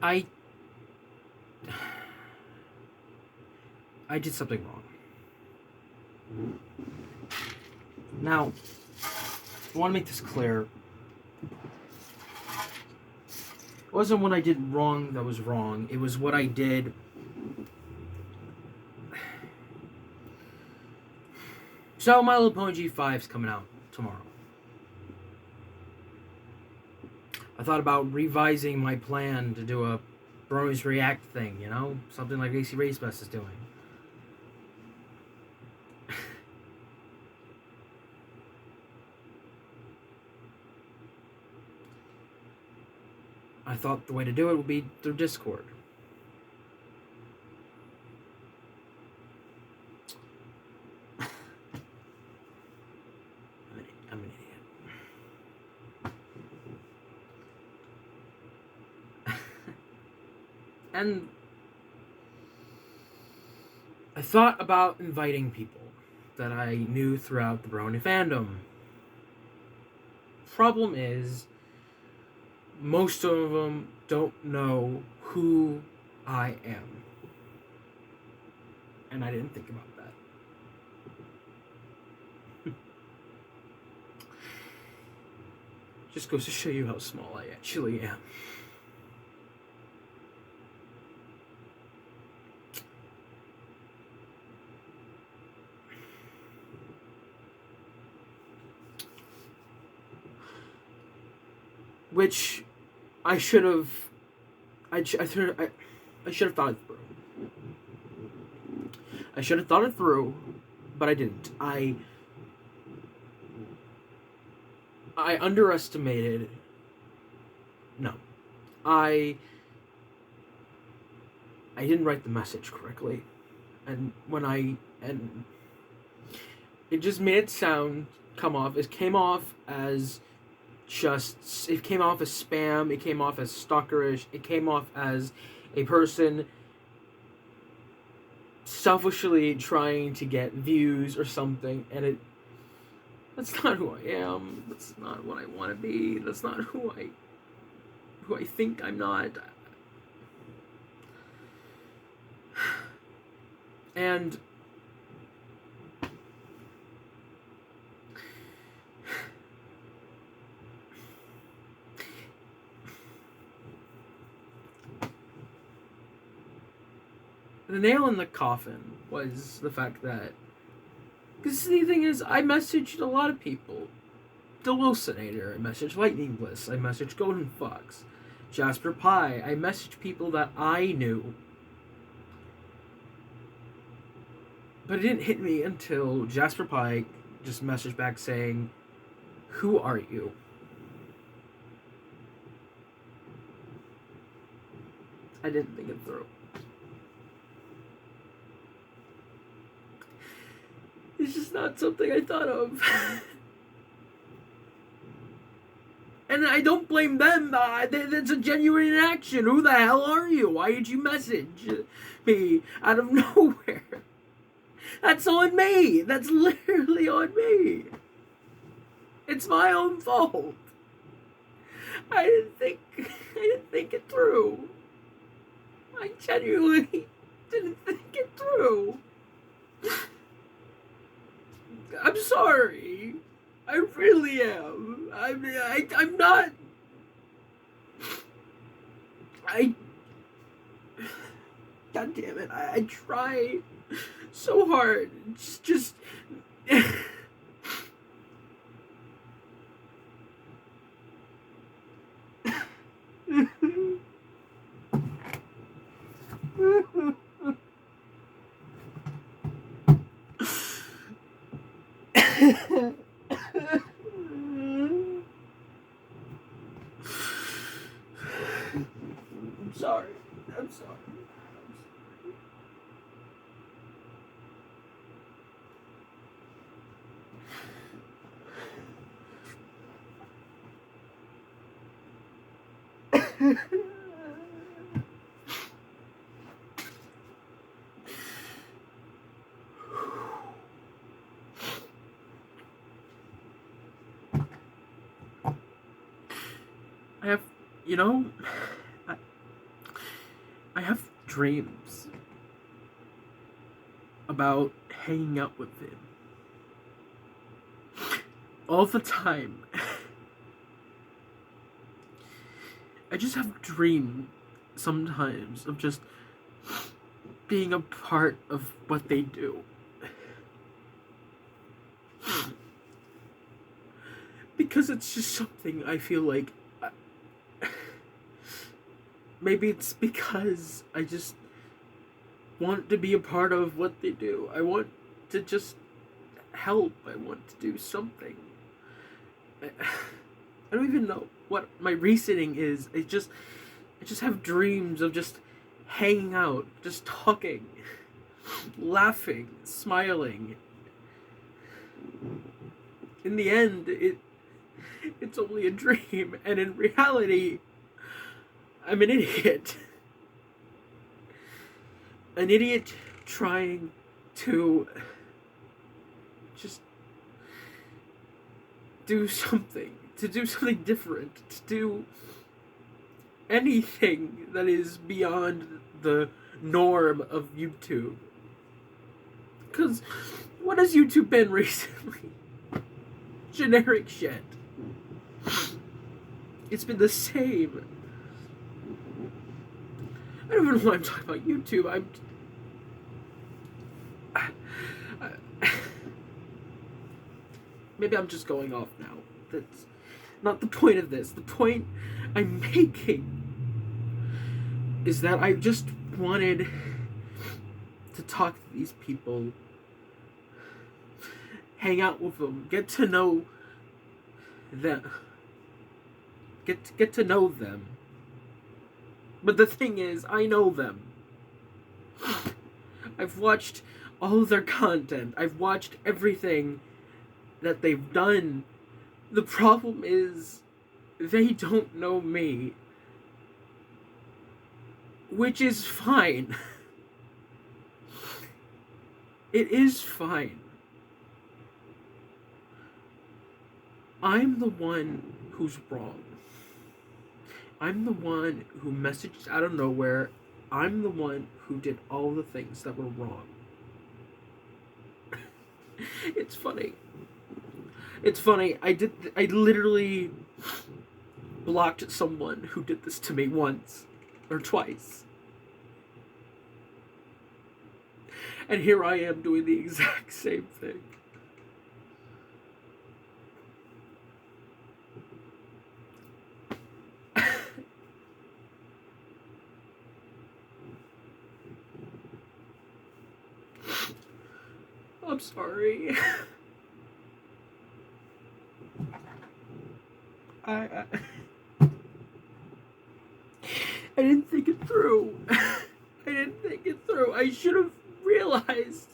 I I did something wrong. Now, I want to make this clear. It wasn't what I did wrong that was wrong. It was what I did. So, My Little Pony G5 is coming out tomorrow. I thought about revising my plan to do a Bros React thing, you know? Something like AC Race Best is doing. I thought the way to do it would be through Discord. I'm an idiot. And I thought about inviting people that I knew throughout the Brony fandom. Problem is, most of them don't know who I am. And I didn't think about that. Just goes to show you how small I actually am. Which I should have. I should have thought it through. I should have thought it through, but I didn't. I underestimated. No, I didn't write the message correctly, and it just made it come off. It came off as spam, it came off as stalkerish, it came off as a person selfishly trying to get views or something, and that's not who I am, that's not what I want to be, that's not who I think I'm not. And the nail in the coffin was the fact that, because the thing is, I messaged a lot of people. Delucinator, I messaged Lightning Bliss, I messaged Golden Fox, Jasper Pie, I messaged people that I knew. But it didn't hit me until Jasper Pie just messaged back saying, "Who are you?" I didn't think it through. It's just not something I thought of. And I don't blame them. That's a genuine inaction. Who the hell are you? Why did you message me out of nowhere? That's on me. That's literally on me. It's my own fault. I didn't think it through. I genuinely didn't think it through. I'm sorry. I really am. I'm not. God damn it! I try so hard. It's just. I'm sorry. I'm sorry. I have, I have dreams about hanging out with him all the time. I just have dreams sometimes of just being a part of what they do. Because it's just something I feel like. Maybe it's because I just want to be a part of what they do. I want to just help. I want to do something. I don't even know what my reasoning is. I just have dreams of just hanging out, just talking, laughing, smiling. In the end, it's only a dream, and in reality, I'm an idiot. An idiot trying to just do something different, to do anything that is beyond the norm of YouTube. Because what has YouTube been recently? Generic shit. It's been the same. I don't even know why I'm talking about YouTube. Maybe I'm just going off now. That's not the point of this. The point I'm making is that I just wanted to talk to these people, hang out with them, get to know them. Get to know them. But the thing is, I know them. I've watched all of their content. I've watched everything that they've done. The problem is, they don't know me. Which is fine. It is fine. I'm the one who's wrong. I'm the one who messaged out of nowhere. I'm the one who did all the things that were wrong. It's funny. It's funny. I literally blocked someone who did this to me once or twice. And here I am doing the exact same thing. I'm sorry. I didn't think it through. I should have realized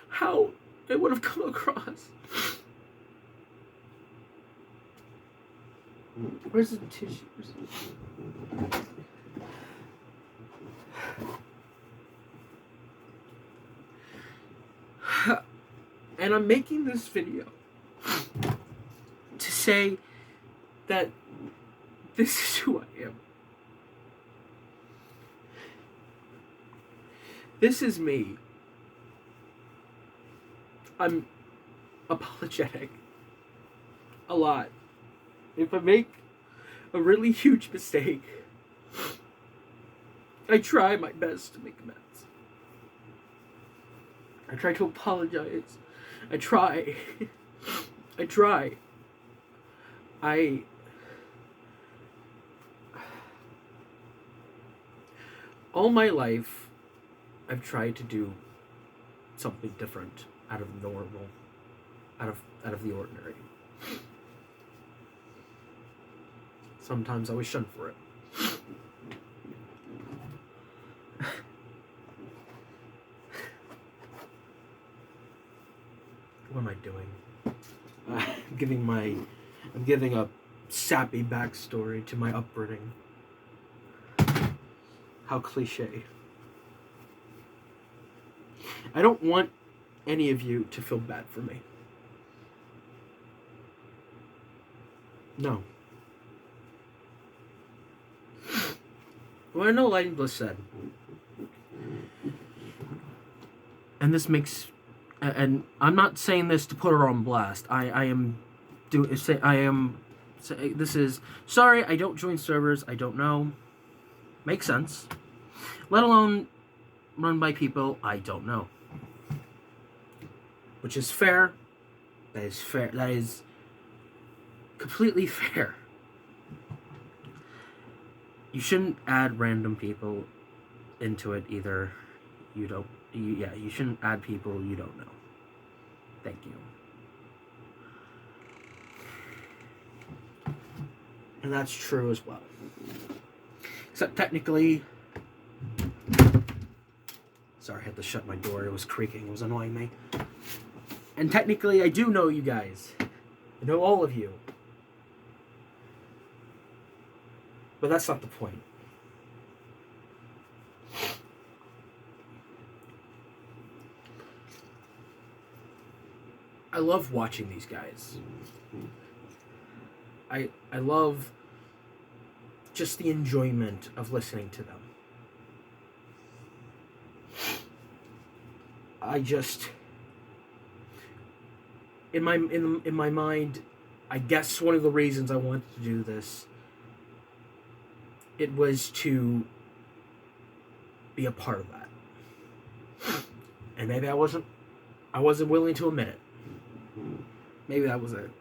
how it would have come across. Where's the tissues? And I'm making this video to say that this is who I am. This is me. I'm apologetic. A lot. If I make a really huge mistake, I try my best to make amends. I try to apologize. I try. All my life, I've tried to do something different, out of normal, out of the ordinary. Sometimes I was shunned for it. What am I doing? I'm giving a sappy backstory to my upbringing. How cliche. I don't want any of you to feel bad for me. No. Well, I know Lighting Bliss said, and this makes, and I'm not saying this to put her on blast. This is sorry. I don't join servers. I don't know. Makes sense. Let alone run by people I don't know. Which is fair. That is fair. That is completely fair. You shouldn't add random people into it either. You shouldn't add people you don't know. Thank you. And that's true as well. Except technically... Sorry, I had to shut my door. It was creaking. It was annoying me. And technically, I do know you guys. I know all of you. But that's not the point. I love watching these guys. I love just the enjoyment of listening to them. I just in my mind, I guess one of the reasons I wanted to do this, it was to be a part of that. And maybe I wasn't willing to admit it. Maybe that was it.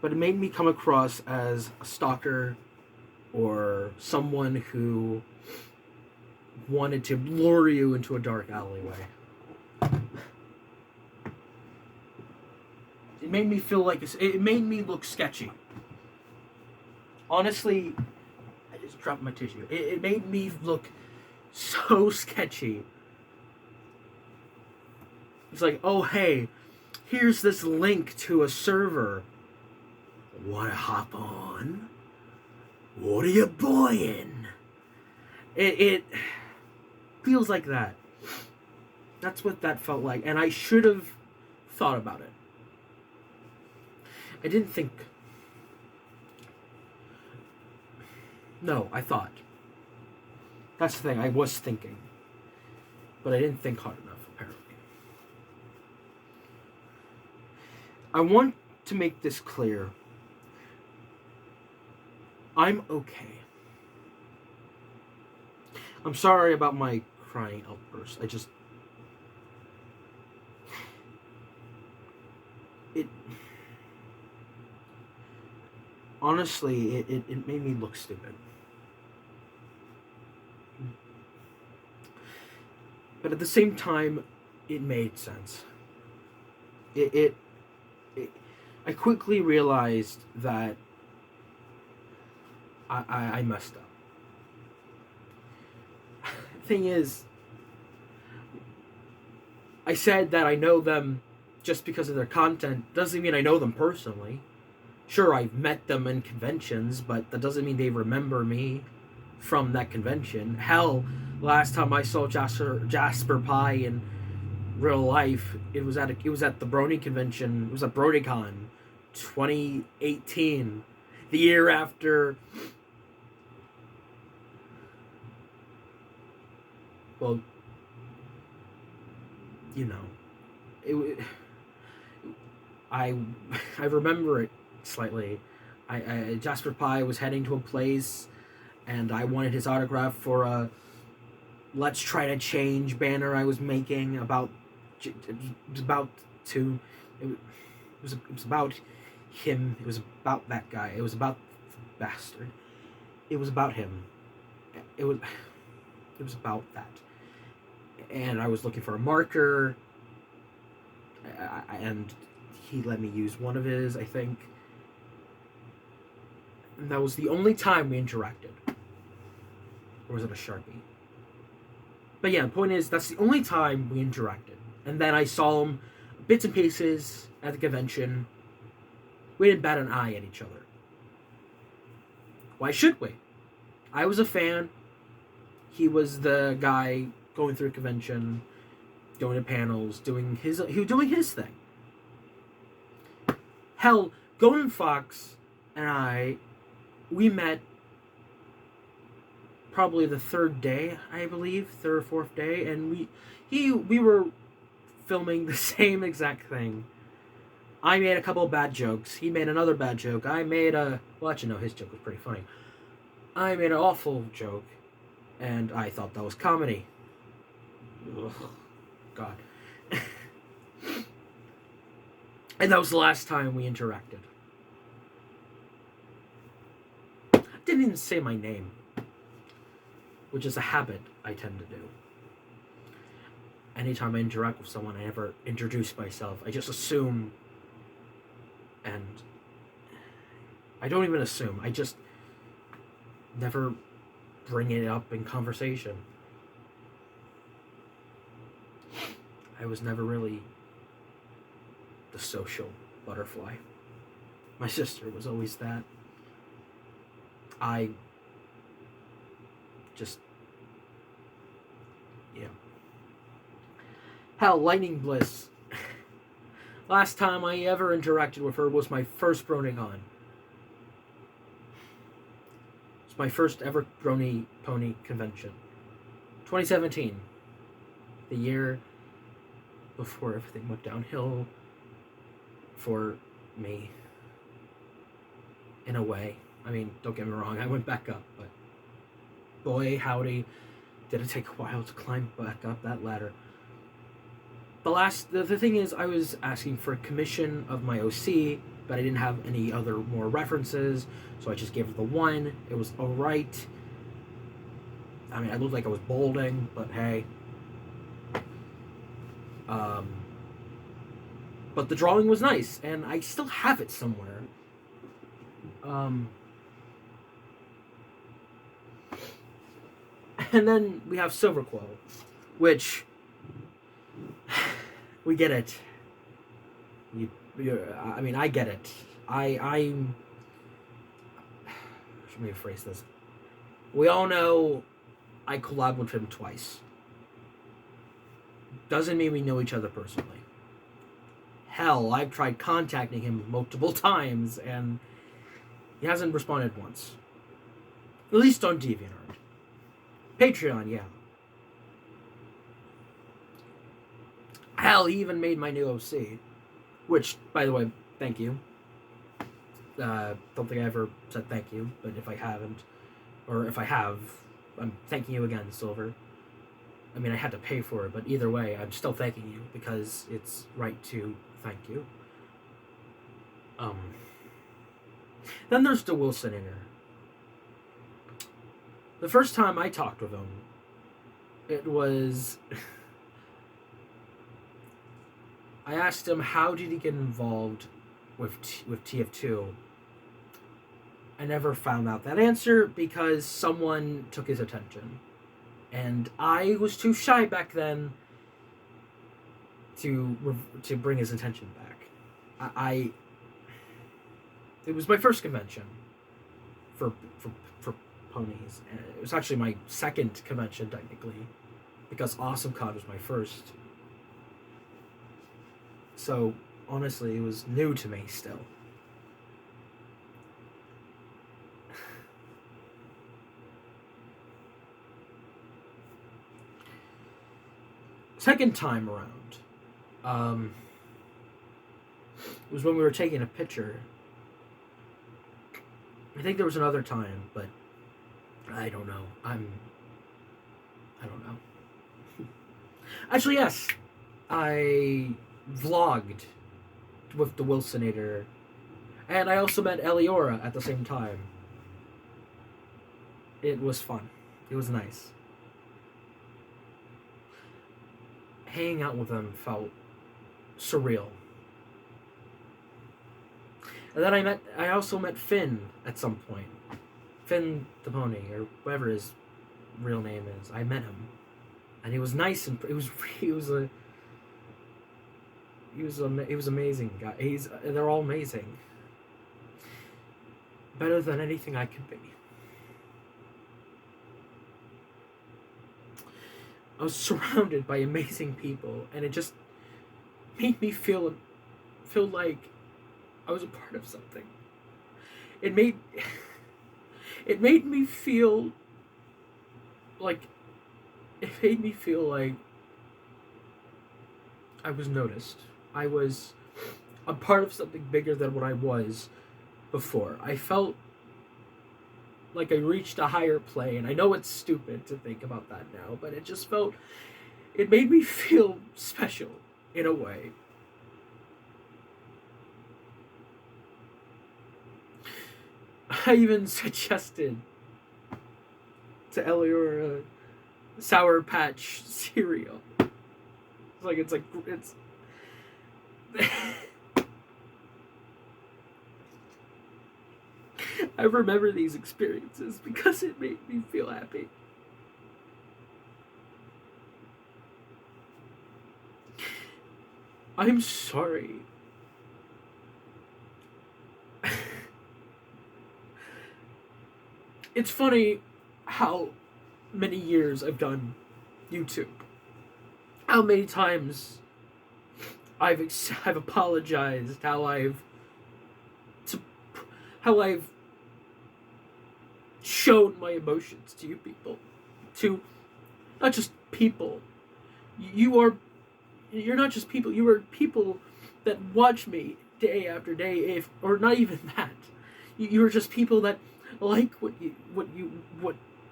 But it made me come across as a stalker or someone who wanted to lure you into a dark alleyway. It made me feel like it made me look sketchy. Honestly, I just dropped my tissue. It made me look so sketchy. It's like, oh hey, here's this link to a server. Wanna hop on? What are you buying? It feels like that. That's what that felt like, and I should have thought about it. I didn't think. No, I thought. That's the thing, I was thinking. But I didn't think hard enough, apparently. I want to make this clear. I'm okay. I'm sorry about my crying outburst. Honestly, it made me look stupid. But at the same time, it made sense. I quickly realized that I messed up. Thing is, I said that I know them just because of their content. Doesn't mean I know them personally. Sure, I've met them in conventions, but that doesn't mean they remember me from that convention. Hell, last time I saw Jasper Pie in real life, it was at the Brony convention. It was at BronyCon 2018, the year after. Well, you know, I remember it slightly. Jasper Pie was heading to a place, and I wanted his autograph for a Let's Try to Change banner I was making about. It was about him. It was about that guy. It was about the bastard. It was about him. It was about that. And I was looking for a marker, and he let me use one of his, I think. And that was the only time we interacted. Or was it a Sharpie? But yeah, the point is, that's the only time we interacted. And then I saw him bits and pieces at the convention. We didn't bat an eye at each other. Why should we? I was a fan. He was the guy going through a convention, going to panels, doing his thing. Hell, Golden Fox and we met probably the third day, I believe, third or fourth day, and we were filming the same exact thing. I made a couple of bad jokes. He made another bad joke. I made a... Well, actually, no, his joke was pretty funny. I made an awful joke, and I thought that was comedy. Ugh, God. And that was the last time we interacted. Didn't even say my name, which is a habit I tend to do. Anytime I interact with someone, I never introduce myself. I just assume, and I don't even assume. I just never bring it up in conversation. I was never really the social butterfly. My sister was always that. I just, yeah. Hell, Lightning Bliss. Last time I ever interacted with her was my first BronyCon. It's my first ever Brony Pony convention. 2017. The year before everything went downhill for me. In a way. I mean, don't get me wrong, I went back up, but boy, howdy, did it take a while to climb back up that ladder. The thing is, I was asking for a commission of my OC, but I didn't have any other more references, so I just gave her the one. It was alright. I mean, I looked like I was balding, but hey. But the drawing was nice, and I still have it somewhere. And then we have Silverquill, which we get it. I mean, I get it. I'm. Let me rephrase this. We all know I collabed with him twice. Doesn't mean we know each other personally. Hell, I've tried contacting him multiple times, and he hasn't responded once. At least on DeviantArt. Patreon, yeah. Hell, he even made my new OC. Which, by the way, thank you. Don't think I ever said thank you, but if I haven't, or if I have, I'm thanking you again, Silver. I mean, I had to pay for it, but either way, I'm still thanking you, because it's right to thank you. Then there's the Wilsonator. The first time I talked with him, it was... I asked him how did he get involved with TF2. I never found out that answer because someone took his attention. And I was too shy back then to bring his attention back. It was my first convention for ponies. And it was actually my second convention, technically, because AwesomeCon was my first. So, honestly, it was new to me still. Second time around, was when we were taking a picture. I think there was another time, but I don't know. I don't know. Actually, yes. I vlogged with the Wilsonator, and I also met Eliora at the same time. It was fun. It was nice. Hanging out with them felt surreal. And then I also met Finn at some point. Finn the pony, or whatever his real name is. I met him, and he was nice, and he was amazing guy. They're all amazing. Better than anything I could be. I was surrounded by amazing people, and it just made me feel like I was a part of something. It made me feel like, it made me feel like I was noticed. I was a part of something bigger than what I was before. I felt like I reached a higher plane. I know it's stupid to think about that now, but it made me feel special in a way. I even suggested to Eleanor a Sour Patch cereal. It's I remember these experiences because it made me feel happy. I'm sorry. It's funny how many years I've done YouTube. How many times I've apologized, how I've shown my emotions to you people, to not just people. You're not just people. You are people that watch me day after day, or not even that. You are just people that like what you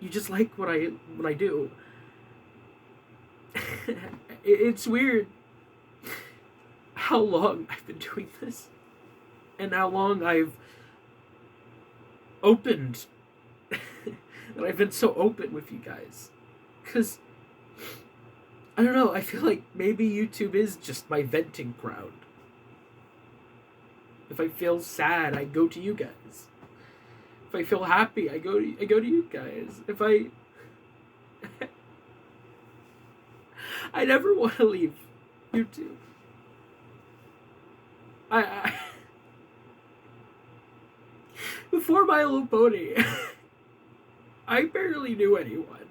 just like what I do. It's weird how long I've been doing this, and how long I've opened. That I've been so open with you guys, because I don't know. I feel like maybe YouTube is just my venting ground. If I feel sad, I go to you guys. If I feel happy, I go to you guys. If I never want to leave YouTube. I before My Little Pony, I barely knew anyone.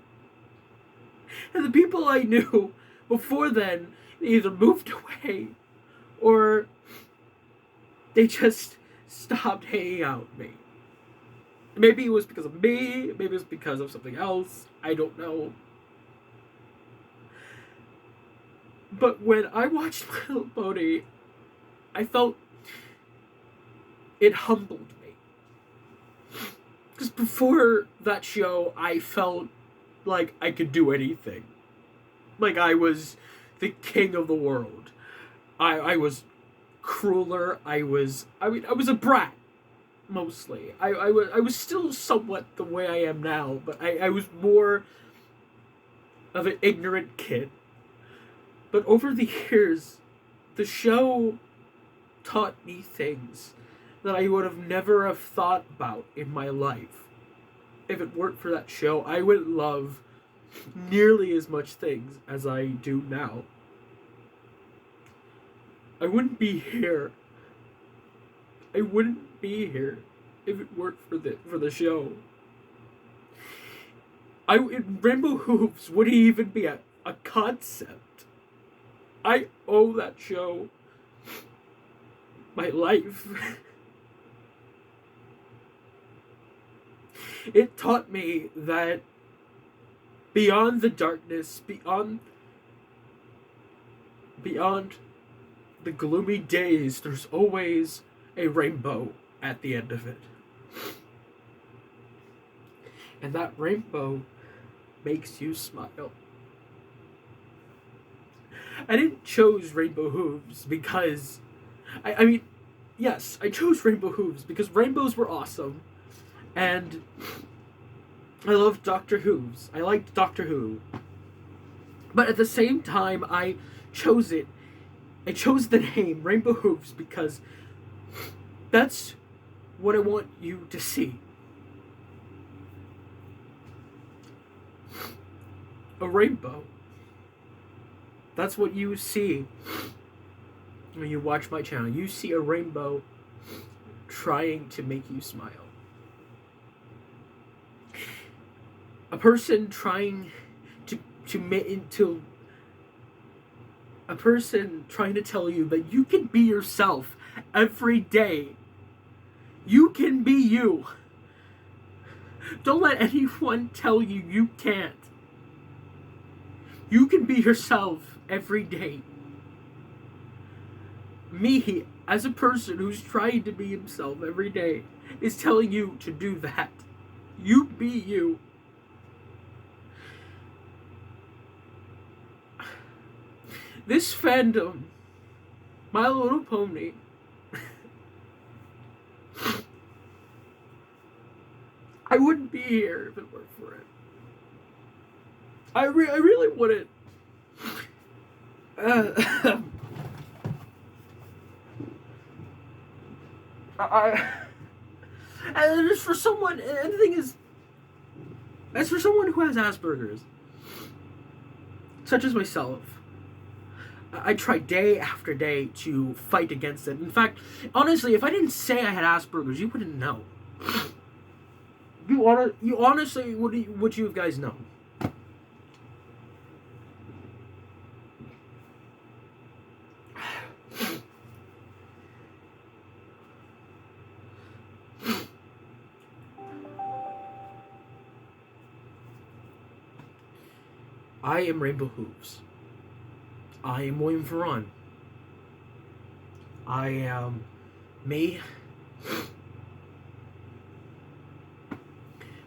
And the people I knew before then either moved away or they just stopped hanging out with me. Maybe it was because of me, maybe it was because of something else, I don't know. But when I watched My Little Pony, I felt it humbled me. Because before that show, I felt like I could do anything. Like I was the king of the world. I was crueler. I was a brat, mostly. I was still somewhat the way I am now, but I was more of an ignorant kid. But over the years, the show taught me things that I would have never have thought about in my life. If it weren't for that show, I wouldn't love nearly as much things as I do now. I wouldn't be here. I wouldn't be here if it weren't for the show. Rainbow Hoops wouldn't even be a concept. I owe that show my life. It taught me that beyond the darkness, beyond the gloomy days, there's always a rainbow at the end of it. And that rainbow makes you smile. I didn't choose Rainbow Hooves because I mean, yes, I chose Rainbow Hooves because rainbows were awesome. And I loved Doctor Who's. I liked Doctor Who. But at the same time, I chose the name Rainbow Hooves because that's what I want you to see. A rainbow. That's what you see when you watch my channel. You see a rainbow trying to make you smile. A person trying to a person trying to tell you that you can be yourself every day. You can be you. Don't let anyone tell you you can't. You can be yourself every day. Me, as a person who's trying to be himself every day, is telling you to do that. You be you. This fandom, My Little Pony, I wouldn't be here if it weren't for it. I really wouldn't. And it's for someone, and the thing is, as for someone who has Asperger's, such as myself, I try day after day to fight against it. In fact, honestly, if I didn't say I had Asperger's, you wouldn't know. You honestly, would you guys know? I am Rainbow Hooves. I am William Ferron. I am me.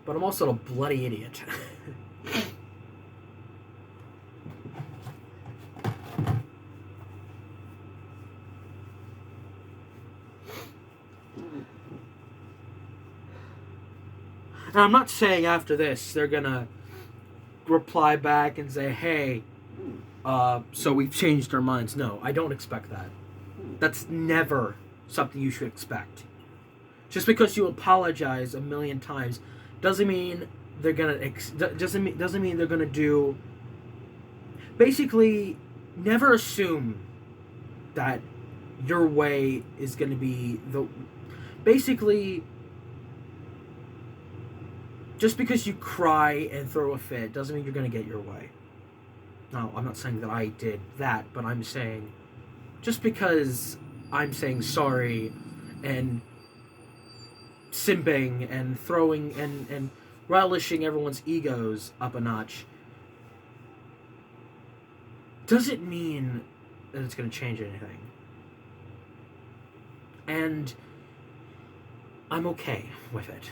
But I'm also a bloody idiot. And I'm not saying after this they're gonna reply back and say, hey, so we've changed our minds. No, I don't expect that. That's never something you should expect. Just because you apologize a million times doesn't mean they're gonna doesn't mean they're gonna do. Basically, never assume that your way is gonna be the. Basically, just because you cry and throw a fit doesn't mean you're gonna get your way. No, I'm not saying that I did that, but I'm saying, just because I'm saying sorry and simping and throwing and relishing everyone's egos up a notch doesn't mean that it's going to change anything. And I'm okay with it.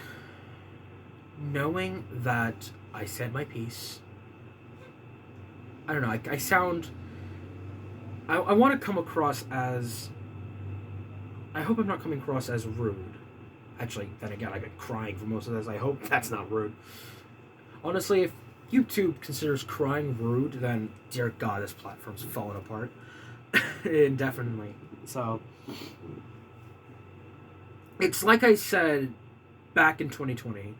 Knowing that I said my piece. I don't know, I sound... I want to come across as... I hope I'm not coming across as rude. Actually, then again, I've been crying for most of this. I hope that's not rude. Honestly, if YouTube considers crying rude, then, dear God, this platform's falling apart. Indefinitely. So, it's like I said back in 2020,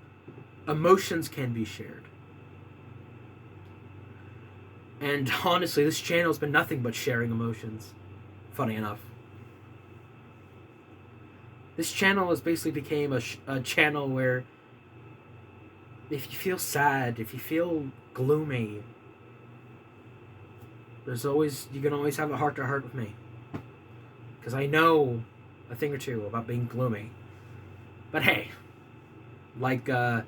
emotions can be shared. And honestly, this channel's been nothing but sharing emotions. Funny enough. This channel has basically became a channel where if you feel sad, if you feel gloomy, you can always have a heart-to-heart with me. Because I know a thing or two about being gloomy. But hey, like a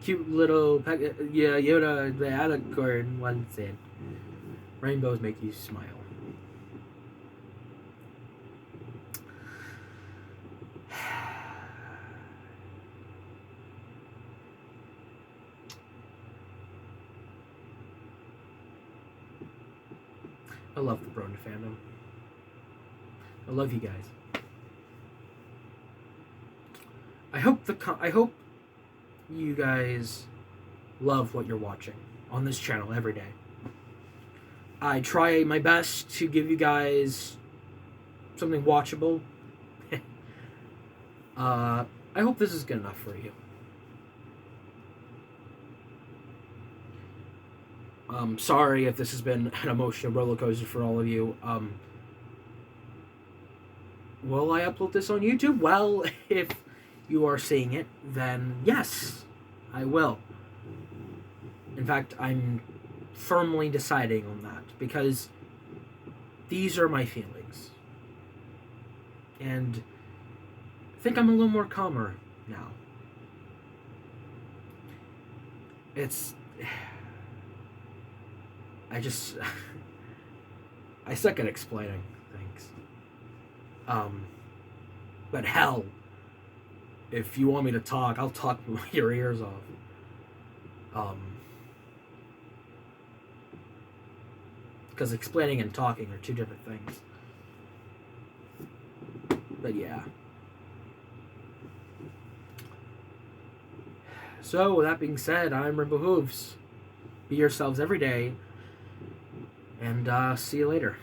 cute little Yoda the unicorn once said, rainbows make you smile. I love the Brony fandom. I love you guys. I hope you guys love what you're watching on this channel every day. I try my best to give you guys something watchable. I hope this is good enough for you. Sorry if this has been an emotional roller coaster for all of you. Will I upload this on YouTube? Well, if you are seeing it, then yes, I will. In fact, I'm firmly deciding on that because these are my feelings. And I think I'm a little more calmer now. I just I suck at explaining things. But hell, if you want me to talk, I'll talk your ears off. Because explaining and talking are two different things. But yeah. So, with that being said, I'm Rimbo Hooves. Be yourselves every day, and see you later.